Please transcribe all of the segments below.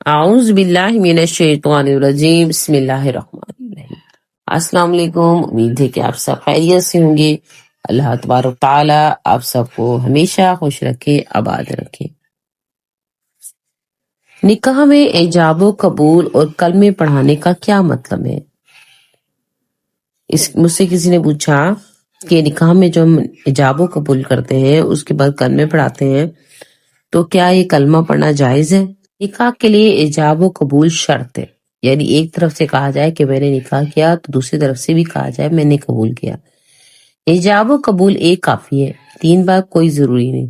اعوذ باللہ من الشیطان الرجیم، بسم اللہ الرحمن الرحیم۔ السلام علیکم، امید ہے کہ آپ سب خیریت سے ہوں گے۔ اللہ تبارک تعالیٰ آپ سب کو ہمیشہ خوش رکھے، آباد رکھے۔ نکاح میں ایجاب و قبول اور کلمے پڑھانے کا کیا مطلب ہے؟ مجھ سے کسی نے پوچھا کہ نکاح میں جو ہم ایجاب و قبول کرتے ہیں اس کے بعد کلمے پڑھاتے ہیں تو کیا یہ کلمہ پڑھنا جائز ہے؟ نکاح کے لیے ایجاب و قبول شرط ہے، یعنی ایک طرف سے کہا جائے کہ میں نے نکاح کیا تو دوسری طرف سے بھی کہا جائے میں نے قبول کیا۔ ایجاب و قبول ایک کافی ہے، 3 بار کوئی ضروری نہیں۔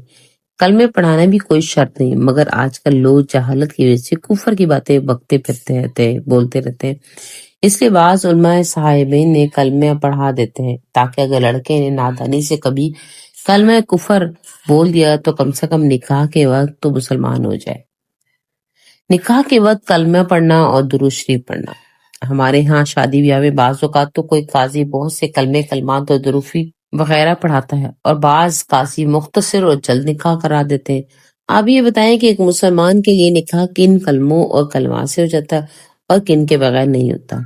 کلمے پڑھانا بھی کوئی شرط نہیں، مگر آج کل لوگ جہالت کی وجہ سے کفر کی باتیں بکتے پھرتے رہتے ہیں، بولتے رہتے ہیں۔ اس لیے بعض علماء صاحبین نے کلمہ پڑھا دیتے ہیں تاکہ اگر لڑکے نے نادانی سے کبھی کلمہ کفر بول دیا تو کم سے کم نکاح کے وقت تو مسلمان ہو جائے۔ نکاح کے وقت کلمہ پڑھنا اور درود شریف پڑھنا، ہمارے ہاں شادی بیاہ میں بعض اوقات تو کوئی قاضی بہت سے کلمے کلمات اور درود شریف وغیرہ پڑھاتا ہے اور بعض قاضی مختصر اور جلد نکاح کرا دیتے ہیں۔ آپ یہ بتائیں کہ ایک مسلمان کے لیے نکاح کن کلموں اور کلمات سے ہو جاتا ہے اور کن کے بغیر نہیں ہوتا؟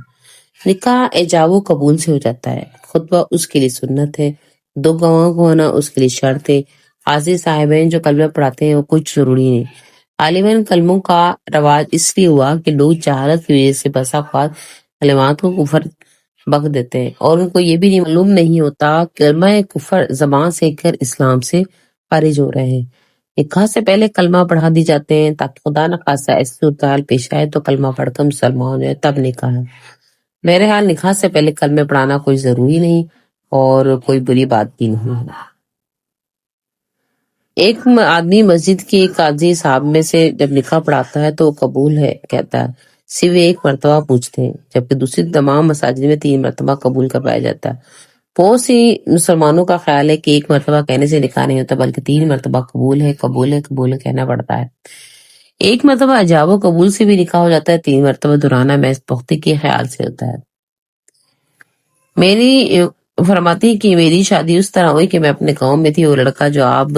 نکاح ایجاب و قبول سے ہو جاتا ہے، خطبہ اس کے لیے سنت ہے، 2 گواہوں کو ہونا اس کے لیے شرط ہے، قاضی صاحبین جو کلمہ پڑھاتے ہیں وہ کچھ ضروری نہیں۔ غالباً کلموں کا رواج اس لیے ہوا کہ لوگ جہالت کی وجہ سے بسا اوقات کلمات کو کفر بک دیتے ہیں اور ان کو یہ بھی معلوم نہیں ہوتا کہ کلمہ کفر زبان سے کر اسلام سے خارج ہو رہے ہیں۔ نکاح سے پہلے کلمہ پڑھا دی جاتے ہیں تاکہ خدا نخواستہ ایسی صورتحال پیش آئے تو کلمہ پڑھ کر مسلمان ہو جائے تب نکاح ہے۔ بہرحال نکاح سے پہلے کلمے پڑھانا کوئی ضروری نہیں اور کوئی بری بات بھی نہیں ہے۔ ایک آدمی مسجد کے قاضی صاحب میں سے جب نکاح پڑھاتا ہے تو وہ قبول ہے کہتا ہے، صرف 1 مرتبہ پوچھتے ہیں، جبکہ دوسری تمام مساجد میں 3 مرتبہ قبول کروایا جاتا ہے۔ بہت سی مسلمانوں کا خیال ہے کہ 1 مرتبہ کہنے سے نکاح نہیں ہوتا بلکہ 3 مرتبہ قبول ہے قبول ہے قبول ہے کہنا پڑتا ہے۔ 1 مرتبہ ایجاب و قبول سے بھی نکاح ہو جاتا ہے، 3 مرتبہ دہرانا محض پختگی کے خیال سے ہوتا ہے۔ میری فرماتی کہ میری شادی اس طرح ہوئی کہ میں اپنے گاؤں میں تھی، وہ لڑکا جو اب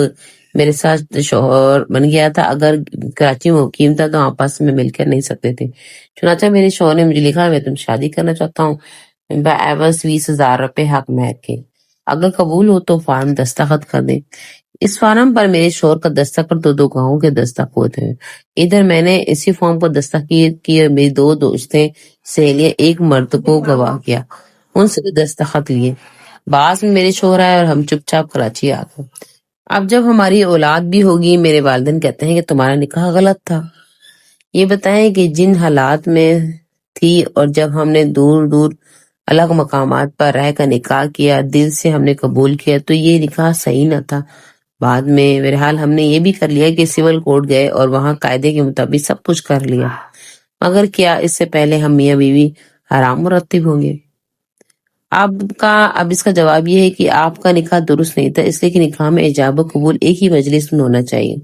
میرے ساتھ شوہر بن گیا تھا اگر کراچی میں مقیم تھا تو آپس میں مل کر نہیں سکتے تھے، چنانچہ میرے شوہر نے مجھے لکھا میں تم شادی کرنا چاہتا ہوں بعوض 20,000 روپے حق مہر کے، اگر قبول ہو تو فارم دستخط کر دیں۔ اس فارم پر میرے شوہر کا دستخط 2 گواہوں کے دستخط ہیں۔ ادھر میں نے اسی فارم پر دستخط کیے، میری 2 دوستیں سہیلیاں 1 مرد کو گواہ کیا، ان سے بھی دستخط لیے۔ بعد میں میرے شوہر آئے اور ہم چپ چاپ کراچی آ گئے۔ اب جب ہماری اولاد بھی ہوگی میرے والدین کہتے ہیں کہ تمہارا نکاح غلط تھا۔ یہ بتائیں کہ جن حالات میں تھی اور جب ہم نے دور دور الگ مقامات پر رہ کر نکاح کیا، دل سے ہم نے قبول کیا تو یہ نکاح صحیح نہ تھا۔ بعد میں بہرحال ہم نے یہ بھی کر لیا کہ سول کورٹ گئے اور وہاں قاعدے کے مطابق سب کچھ کر لیا، مگر کیا اس سے پہلے ہم میاں بیوی حرام مرتب ہوں گے؟ اب اس کا جواب یہ ہے کہ آپ کا نکاح درست نہیں تھا، اس لیے کہ نکاح میں ایجاب و قبول ایک ہی مجلس میں ہونا چاہیے۔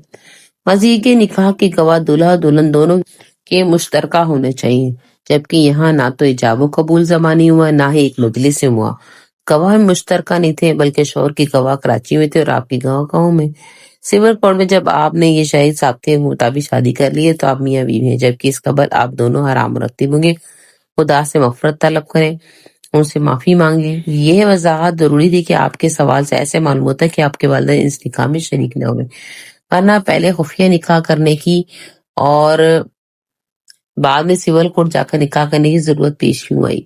مزید کے نکاح کے گواہ دولہا دلہن دونوں کے مشترکہ ہونے چاہیے، جبکہ یہاں نہ تو ایجاب و قبول زبانی ہوا نہ ہی ایک مجلس میں ہوا۔ گواہ مشترکہ نہیں تھے بلکہ شوہر کی گواہ کراچی میں تھے اور آپ کی گواہ گاؤں میں۔ سول کورٹ میں جب آپ نے یہ شاہد ضابطے کے مطابق شادی کر لی ہے تو آپ میاں بیوی ہیں، جبکہ اس قبل آپ دونوں حرام مرتب ہوں گے۔ خدا سے مغفرت طلب کریں، ان سے معافی مانگیں۔ یہ وضاحت ضروری تھی کہ آپ کے سوال سے ایسے معلوم ہوتا ہے کہ آپ کے والدین اس نکاح میں شریک نہ ہوئے، ورنہ پہلے خفیہ نکاح کرنے کی اور بعد میں سول کورٹ جا کر نکاح کرنے کی ضرورت پیش کیوں آئی؟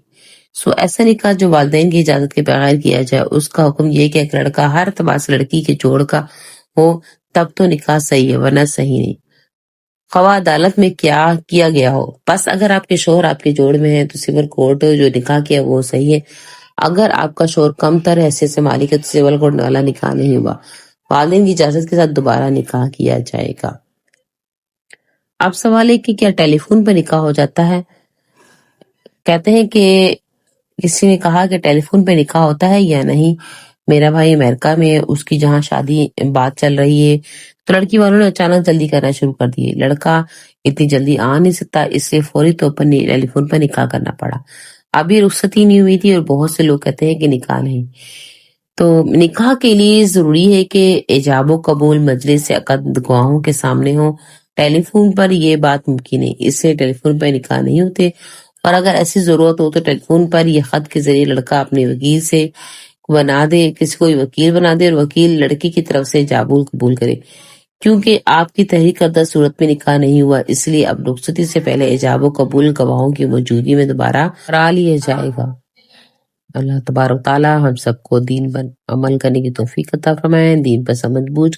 ایسا نکاح جو والدین کی اجازت کے بغیر کیا جائے، اس کا حکم یہ کہ ایک لڑکا ہر اعتبار سے لڑکی کے جوڑ کا ہو تب تو نکاح صحیح ہے، ورنہ صحیح نہیں، خواہ عدالت میں کیا گیا ہو۔ بس اگر آپ کے شوہر آپ کے جوڑ میں ہیں تو سول کورٹ جو نکاح کیا وہ صحیح ہے۔ اگر آپ کا شوہر کم تر حیثیت سے مالک ہے تو سول کورٹ والا نکاح نہیں ہوا، والدین کی اجازت کے ساتھ دوبارہ نکاح کیا جائے گا۔ اب سوال ہے کہ کیا ٹیلی فون پہ نکاح ہو جاتا ہے؟ کہتے ہیں کہ کسی نے کہا کہ ٹیلی فون پہ نکاح ہوتا ہے یا نہیں؟ میرا بھائی امریکہ میں، اس کی جہاں شادی بات چل رہی ہے تو لڑکی والوں نے اچانک جلدی کرنا شروع کر دی، لڑکا اتنی جلدی آ نہیں سکتا، اس لیے فوری طور پر ٹیلی فون پر نکاح کرنا پڑا۔ ابھی رخصتی نہیں ہوئی تھی اور بہت سے لوگ کہتے ہیں کہ نکاح نہیں۔ تو نکاح کے لیے ضروری ہے کہ ایجاب و قبول مجلس سے عقد گواہوں کے سامنے ہو، ٹیلی فون پر یہ بات ممکن ہے، اس سے ٹیلی فون پر نکاح نہیں ہوتے، اور اگر ایسی ضرورت ہو تو ٹیلی فون پر یہ خط کے ذریعے لڑکا اپنے وکیل سے بنا دے، کسی کو وکیل بنا دے، اور وکیل لڑکی کی طرف سے جابول قبول کرے۔ کیونکہ آپ کی تحریر کردہ صورت میں نکاح نہیں ہوا، اس لیے اب رخصتی سے پہلے ایجاب و قبول گواہوں کی موجودگی میں دوبارہ کرا لیا جائے گا۔ اللہ تبارک و تعالیٰ ہم سب کو دین پر عمل کرنے کی توفیق عطا فرمائے، دین پر سمجھ بوجھ